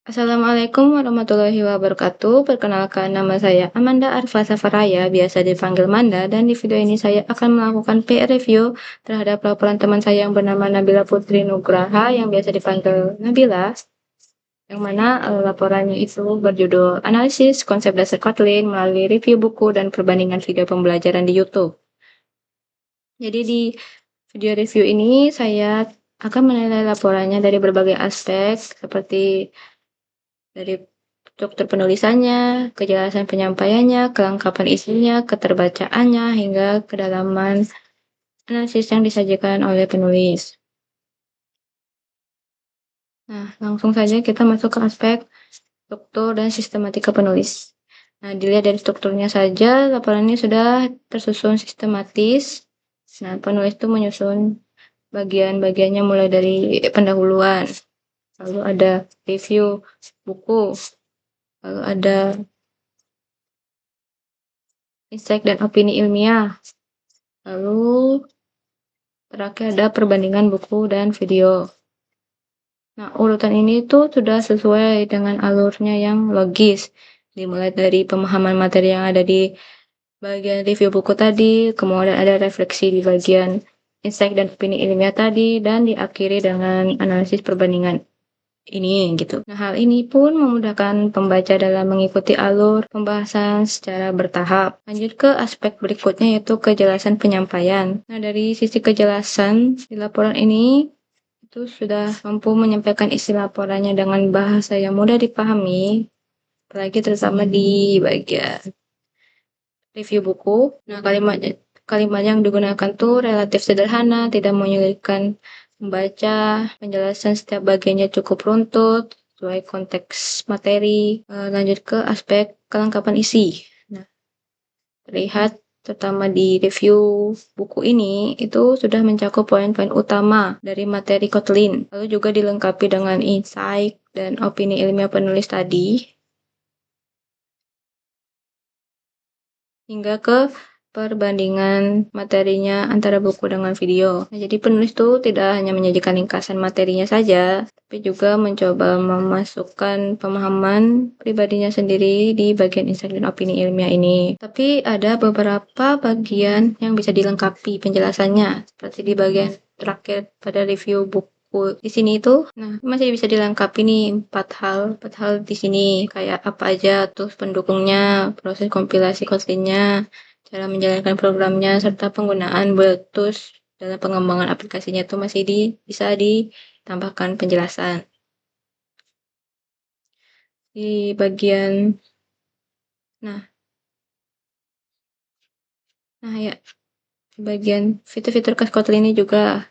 Assalamualaikum warahmatullahi wabarakatuh. Perkenalkan, nama saya Amanda Arfa Safaraya, biasa dipanggil Manda, dan di video ini saya akan melakukan peer review terhadap laporan teman saya yang bernama Nabila Putri Nugraha, yang biasa dipanggil Nabila, yang mana laporannya itu berjudul Analisis Konsep Dasar Kotlin melalui review buku dan perbandingan video pembelajaran di YouTube. Jadi di video review ini saya akan menilai laporannya dari berbagai aspek, seperti dari struktur penulisannya, kejelasan penyampaiannya, kelengkapan isinya, keterbacaannya, hingga kedalaman analisis yang disajikan oleh penulis. Nah, langsung saja kita masuk ke aspek struktur dan sistematika penulis. Nah, dilihat dari strukturnya saja, laporan ini sudah tersusun sistematis. Nah, penulis itu menyusun bagian-bagiannya mulai dari pendahuluan, lalu ada review buku, lalu ada insight dan opini ilmiah, lalu terakhir ada perbandingan buku dan video. Nah, urutan ini tuh sudah sesuai dengan alurnya yang logis, dimulai dari pemahaman materi yang ada di bagian review buku tadi, kemudian ada refleksi di bagian insight dan opini ilmiah tadi, dan diakhiri dengan analisis perbandingan ini gitu. Nah, hal ini pun memudahkan pembaca dalam mengikuti alur pembahasan secara bertahap. Lanjut ke aspek berikutnya, yaitu kejelasan penyampaian. Nah, dari sisi kejelasan di laporan ini itu sudah mampu menyampaikan isi laporannya dengan bahasa yang mudah dipahami, apalagi terutama di bagian review buku. Nah, kalimat yang digunakan tuh relatif sederhana, tidak menyulitkan membaca, penjelasan setiap bagiannya cukup runtut, sesuai konteks materi. Lanjut ke aspek kelengkapan isi. Nah, terlihat terutama di review buku ini, itu sudah mencakup poin-poin utama dari materi Kotlin. Lalu juga dilengkapi dengan insight dan opini ilmiah penulis tadi, hingga ke perbandingan materinya antara buku dengan video. Nah, jadi penulis tuh tidak hanya menyajikan ringkasan materinya saja, tapi juga mencoba memasukkan pemahaman pribadinya sendiri di bagian insight dan opini ilmiah ini. Tapi ada beberapa bagian yang bisa dilengkapi penjelasannya, seperti di bagian terakhir pada review buku di sini itu, nah masih bisa dilengkapi nih empat hal di sini, kayak apa aja tuh pendukungnya, proses kompilasi Kotlinnya, cara menjalankan programnya, serta penggunaan Bluetooth dalam pengembangan aplikasinya itu masih bisa ditambahkan penjelasan. Di bagian nah ya, di bagian fitur-fitur khas Kotlin ini juga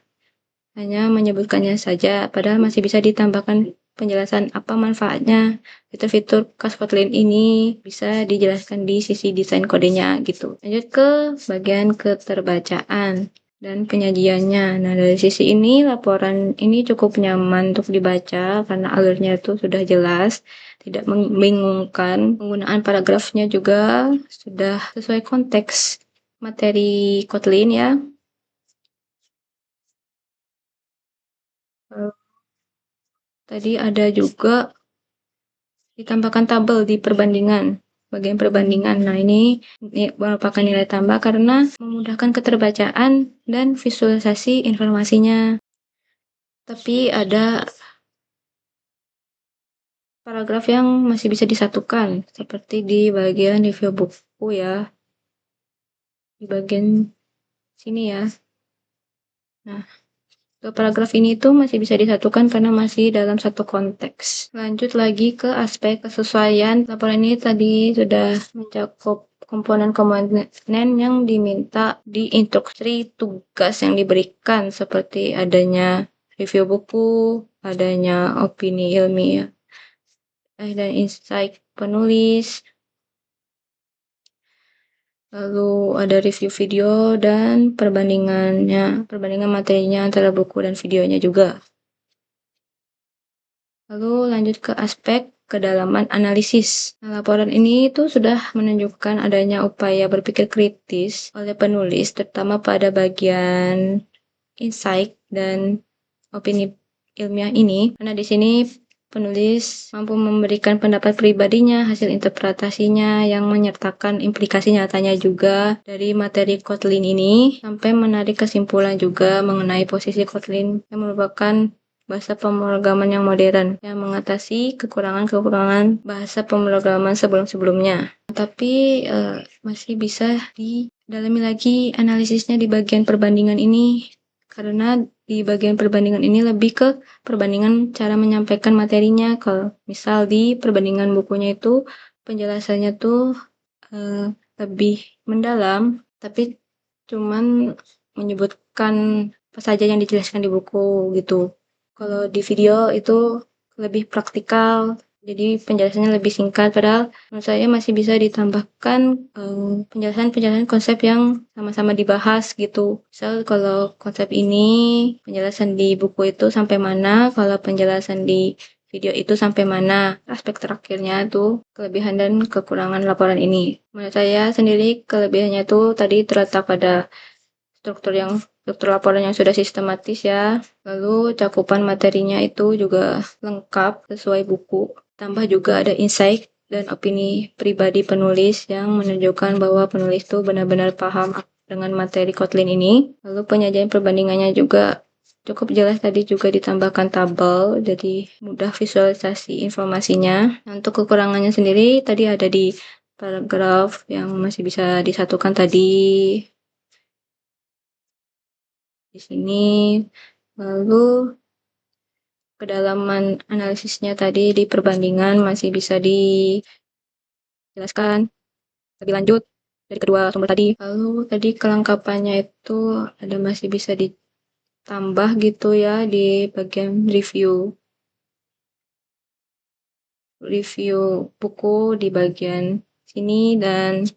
hanya menyebutkannya saja, padahal masih bisa ditambahkan penjelasan apa manfaatnya. Fitur-fitur khas Kotlin ini bisa dijelaskan di sisi desain kodenya gitu. Lanjut ke bagian keterbacaan dan penyajiannya. Nah, dari sisi ini laporan ini cukup nyaman untuk dibaca karena alurnya itu sudah jelas, tidak membingungkan. Penggunaan paragrafnya juga sudah sesuai konteks materi Kotlin ya. Tadi ada juga ditambahkan tabel di perbandingan, bagian perbandingan. Nah, ini merupakan nilai tambah karena memudahkan keterbacaan dan visualisasi informasinya. Tapi ada paragraf yang masih bisa disatukan, seperti di bagian review buku ya, di bagian sini ya. Nah, paragraf ini tuh masih bisa disatukan karena masih dalam satu konteks. Lanjut lagi ke aspek kesesuaian. Laporan ini tadi sudah mencakup komponen-komponen yang diminta di instruksi tugas yang diberikan, seperti adanya review buku, adanya opini ilmiah, dan insight penulis, lalu ada review video dan perbandingan materinya antara buku dan videonya juga. Lalu lanjut ke aspek kedalaman analisis. Nah, laporan ini itu sudah menunjukkan adanya upaya berpikir kritis oleh penulis, terutama pada bagian insight dan opini ilmiah ini. Karena di sini penulis mampu memberikan pendapat pribadinya, hasil interpretasinya yang menyertakan implikasi nyatanya juga dari materi Kotlin ini, sampai menarik kesimpulan juga mengenai posisi Kotlin yang merupakan bahasa pemrograman yang modern, yang mengatasi kekurangan-kekurangan bahasa pemrograman sebelum-sebelumnya. Tapi masih bisa didalami lagi analisisnya di bagian perbandingan ini, karena di bagian perbandingan ini lebih ke perbandingan cara menyampaikan materinya. Kalau misal di perbandingan bukunya itu penjelasannya tuh lebih mendalam, tapi cuman menyebutkan apa saja yang dijelaskan di buku gitu. Kalau di video itu lebih praktikal, jadi penjelasannya lebih singkat, padahal menurut saya masih bisa ditambahkan penjelasan-penjelasan konsep yang sama-sama dibahas gitu. Misal kalau konsep ini penjelasan di buku itu sampai mana, kalau penjelasan di video itu sampai mana, aspek terakhirnya tuh kelebihan dan kekurangan laporan ini. Menurut saya sendiri kelebihannya tuh tadi terletak pada struktur laporan yang sudah sistematis ya. Lalu cakupan materinya itu juga lengkap sesuai buku. Tambah juga ada insight dan opini pribadi penulis yang menunjukkan bahwa penulis itu benar-benar paham dengan materi Kotlin ini. Lalu penyajian perbandingannya juga cukup jelas, tadi juga ditambahkan tabel, jadi mudah visualisasi informasinya. Nah, untuk kekurangannya sendiri tadi ada di paragraf yang masih bisa disatukan tadi di sini. Lalu kedalaman analisisnya tadi di perbandingan masih bisa dijelaskan lebih lanjut dari kedua sumber tadi. Lalu tadi kelengkapannya itu ada masih bisa ditambah gitu ya di bagian review buku di bagian sini dan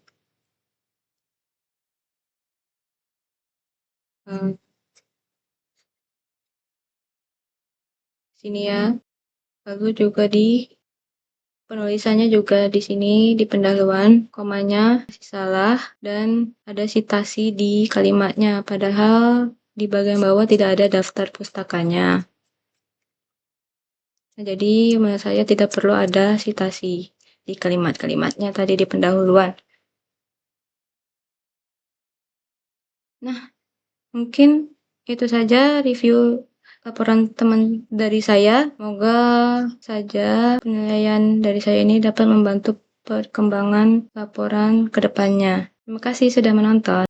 sini ya. Lalu juga di penulisannya juga di sini di pendahuluan komanya masih salah dan ada sitasi di kalimatnya, padahal di bagian bawah tidak ada daftar pustakanya. Nah, jadi menurut saya tidak perlu ada sitasi di kalimat-kalimatnya tadi di pendahuluan. Nah, mungkin itu saja review laporan teman dari saya. Semoga saja penilaian dari saya ini dapat membantu perkembangan laporan ke depannya. Terima kasih sudah menonton.